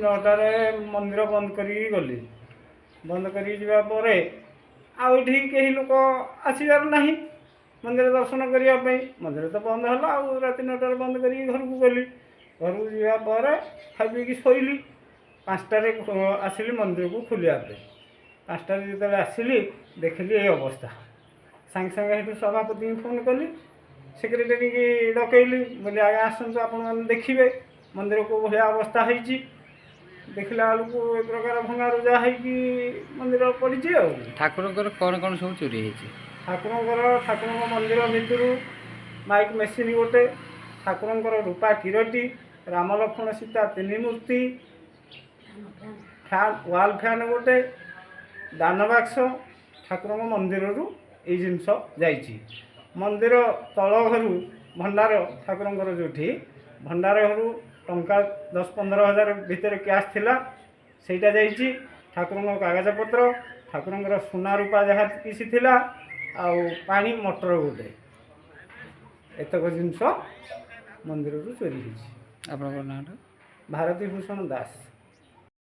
9টাରେ ମନ୍ଦିର ବନ୍ଦ କରିକି ଗଲି। ବନ୍ଦ କରିକି ଯିବା ପରେ ଆଉ ଏଠିକି କେହି ଲୋକ ଆସିବାର ନାହିଁ ମନ୍ଦିର ଦର୍ଶନ କରିବା ପାଇଁ। ମନ୍ଦିର ତ ବନ୍ଦ ହେଲା, ଆଉ ରାତି 9টাରେ ବନ୍ଦ କରିକି ଘରକୁ ଗଲି। ଘରକୁ ଯିବା ପରେ ଖାଇ ପିଇକି ଶୋଇଲି। 5টাରେ ଆସିଲି ମନ୍ଦିରକୁ ଖୋଲିବା ପାଇଁ। 5টাରେ ଯେତେବେଳେ ଆସିଲି ଦେଖିଲି ଏ ଅବସ୍ଥା। ସାଙ୍ଗେ ସାଙ୍ଗେ ସେଠୁ ସଭାପତିଙ୍କୁ ଫୋନ୍ କଲି, ସେକ୍ରେଟାରୀକି ଡକେଇଲି, ବୋଲି ଆଜ୍ଞା ଆସନ୍ତୁ ଆପଣମାନେ ଦେଖିବେ ମନ୍ଦିର କେଉଁ ଭଳିଆ ଅବସ୍ଥା ହେଇଛି। ଦେଖିଲା ବେଳକୁ ଏ ପ୍ରକାର ଭଙ୍ଗାରୁଜା ହେଇକି ମନ୍ଦିର ପଡ଼ିଛି। ଆଉ ଠାକୁରଙ୍କର କ'ଣ କ'ଣ ସବୁ ଚୋରି ହେଇଛି? ଠାକୁରଙ୍କ ମନ୍ଦିର ଭିତରୁ ମାଇକ୍ ମେସିନ୍ ଗୋଟେ, ଠାକୁରଙ୍କର ରୂପା କିରଟି, ରାମ ଲକ୍ଷ୍ମଣ ସୀତା 3 ମୂର୍ତ୍ତି, ୱାଲ୍ ଫ୍ୟାନ୍ ଗୋଟେ, ଦାନ ବାକ୍ସ ଠାକୁରଙ୍କ ମନ୍ଦିରରୁ ଏଇ ଜିନିଷ ଯାଇଛି। ମନ୍ଦିର ତଳ ଘରୁ ଭଣ୍ଡାର, ଠାକୁରଙ୍କର ଯେଉଁଠି ଭଣ୍ଡାର ଘରୁ ଟଙ୍କା 10-15 ହଜାର ଭିତରେ କ୍ୟାସ୍ ଥିଲା, ସେଇଟା ଯାଇଛି। ଠାକୁରଙ୍କ କାଗଜପତ୍ର, ଠାକୁରଙ୍କର ସୁନା ରୂପା ଯାହା କିଛି ଥିଲା, ଆଉ ପାଣି ମଟର ଗୋଟେ, ଏତକ ଜିନିଷ ମନ୍ଦିରରୁ ଚୋରି ହେଇଛି। ଆପଣଙ୍କର ନାଁଟା? ଭାରତୀ ଭୂଷଣ ଦାସ।